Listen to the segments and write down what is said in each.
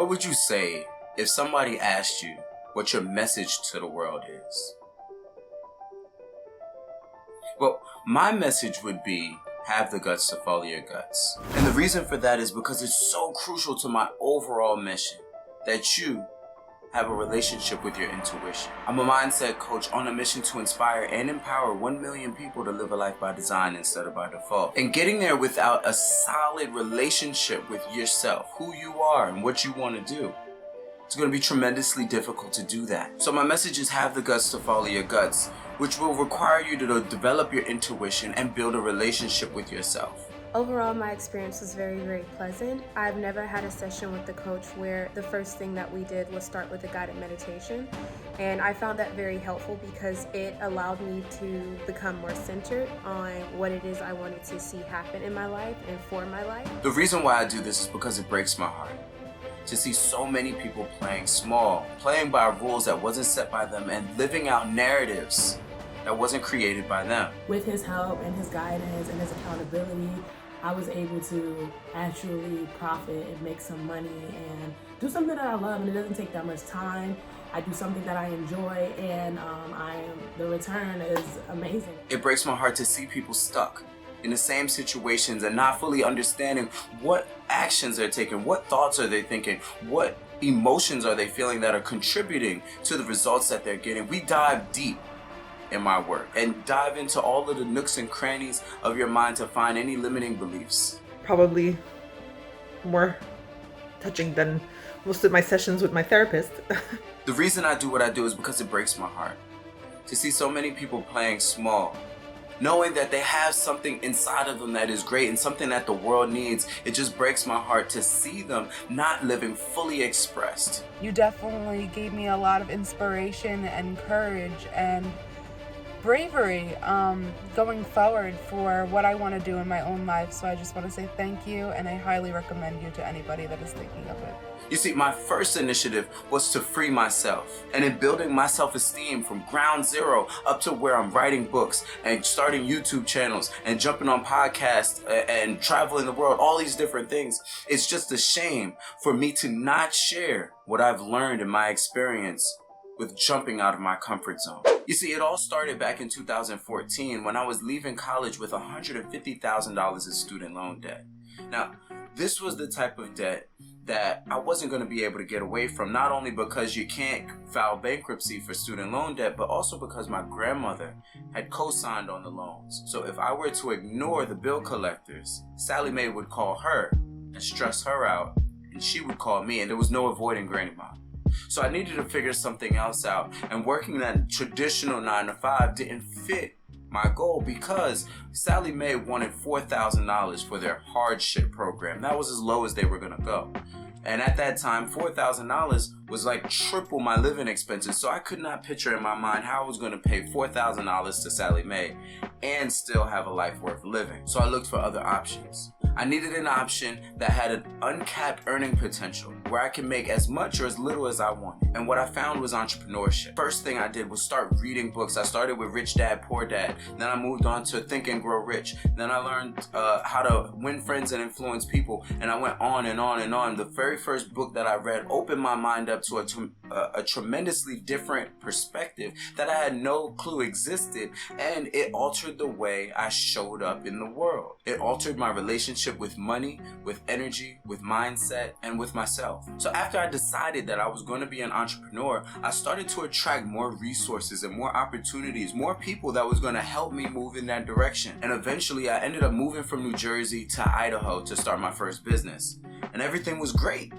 What would you say if somebody asked you what your message to the world is? Well, my message would be, have the guts to follow your guts. And the reason for that is because it's so crucial to my overall mission that you have a relationship with your intuition. I'm a mindset coach on a mission to inspire and empower 1 million people to live a life by design instead of by default. And getting there without a solid relationship with yourself, who you are and what you want to do, it's going to be tremendously difficult to do that. So my message is, have the guts to follow your guts, which will require you to develop your intuition and build a relationship with yourself. Overall, my experience was very, very pleasant. I've never had a session with the coach where the first thing that we did was start with a guided meditation. And I found that very helpful because it allowed me to become more centered on what it is I wanted to see happen in my life and for my life. The reason why I do this is because it breaks my heart to see so many people playing small, playing by rules that wasn't set by them, and living out narratives that wasn't created by them. With his help and his guidance and his accountability, I was able to actually profit and make some money and do something that I love, and it doesn't take that much time. I do something that I enjoy, and the return is amazing. It breaks my heart to see people stuck in the same situations and not fully understanding what actions they're taking, what thoughts are they thinking, what emotions are they feeling that are contributing to the results that they're getting. We dive deep in my work and dive into all of the nooks and crannies of your mind to find any limiting beliefs. Probably more touching than most of my sessions with my therapist. The reason I do what I do is because it breaks my heart to see so many people playing small, knowing that they have something inside of them that is great and something that the world needs. It just breaks my heart to see them not living fully expressed. You definitely gave me a lot of inspiration and courage and bravery going forward for what I want to do in my own life. So I just want to say thank you, and I highly recommend you to anybody that is thinking of it. You see, my first initiative was to free myself, and in building my self-esteem from ground zero up to where I'm writing books and starting YouTube channels and jumping on podcasts and traveling the world, all these different things. It's just a shame for me to not share what I've learned in my experience with jumping out of my comfort zone. You see, it all started back in 2014 when I was leaving college with $150,000 in student loan debt. Now, this was the type of debt that I wasn't going to be able to get away from, not only because you can't file bankruptcy for student loan debt, but also because my grandmother had co-signed on the loans. So if I were to ignore the bill collectors, Sally Mae would call her and stress her out, and she would call me, and there was no avoiding Granny Mom. So I needed to figure something else out, and working that traditional 9-to-5 didn't fit my goal because Sally Mae wanted $4,000 for their hardship program. That was as low as they were gonna go. And at that time, $4,000 was like triple my living expenses. So I could not picture in my mind how I was gonna pay $4,000 to Sally Mae and still have a life worth living. So I looked for other options. I needed an option that had an uncapped earning potential where I can make as much or as little as I wanted. And what I found was entrepreneurship. First thing I did was start reading books. I started with Rich Dad, Poor Dad. Then I moved on to Think and Grow Rich. Then I learned how to win friends and influence people. And I went on and on and on. The very first book that I read opened my mind up to a tremendously different perspective that I had no clue existed. And it altered the way I showed up in the world. It altered my relationship with money, with energy, with mindset, and with myself. So after I decided that I was going to be an entrepreneur, I started to attract more resources and more opportunities, more people that was going to help me move in that direction. And eventually I ended up moving from New Jersey to Idaho to start my first business. And everything was great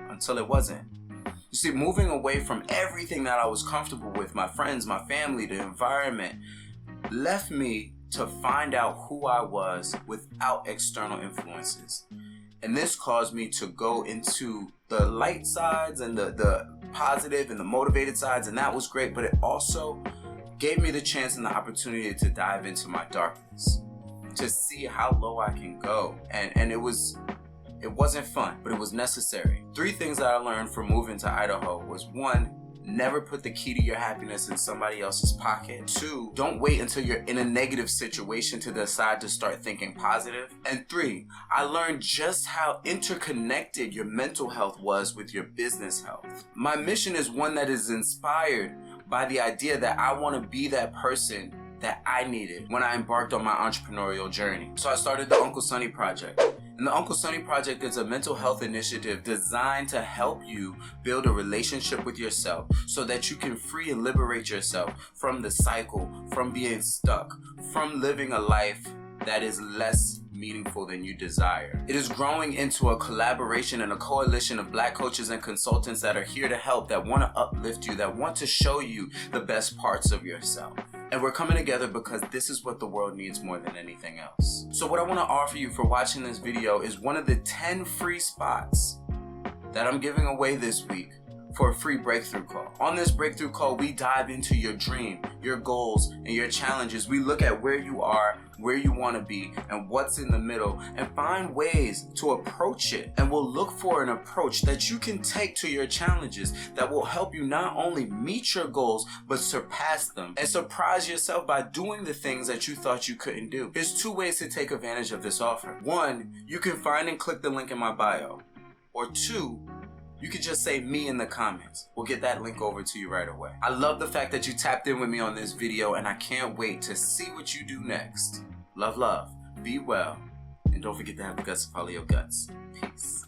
until it wasn't. You see, moving away from everything that I was comfortable with, my friends, my family, the environment, left me to find out who I was without external influences. And this caused me to go into the light sides and the positive and the motivated sides, and that was great, but it also gave me the chance and the opportunity to dive into my darkness, to see how low I can go. And it wasn't fun, but it was necessary. 3 things that I learned from moving to Idaho was, 1, never put the key to your happiness in somebody else's pocket. 2, don't wait until you're in a negative situation to decide to start thinking positive. And 3, I learned just how interconnected your mental health was with your business health. My mission is one that is inspired by the idea that I want to be that person that I needed when I embarked on my entrepreneurial journey. So I started the Uncle Sonny Project. And the Uncle Sonny Project is a mental health initiative designed to help you build a relationship with yourself so that you can free and liberate yourself from the cycle, from being stuck, from living a life that is less meaningful than you desire. It is growing into a collaboration and a coalition of Black coaches and consultants that are here to help, that want to uplift you, that want to show you the best parts of yourself. And we're coming together because this is what the world needs more than anything else. So what I want to offer you for watching this video is one of the 10 free spots that I'm giving away this week for a free breakthrough call. On this breakthrough call, we dive into your dream, your goals, and your challenges. We look at where you are, where you want to be, and what's in the middle, and find ways to approach it. And we'll look for an approach that you can take to your challenges that will help you not only meet your goals, but surpass them and surprise yourself by doing the things that you thought you couldn't do. There's 2 ways to take advantage of this offer. 1, you can find and click the link in my bio. Or 2, you can just say me in the comments. We'll get that link over to you right away. I love the fact that you tapped in with me on this video, and I can't wait to see what you do next. Love, be well, and don't forget to have the guts to follow your guts. Peace.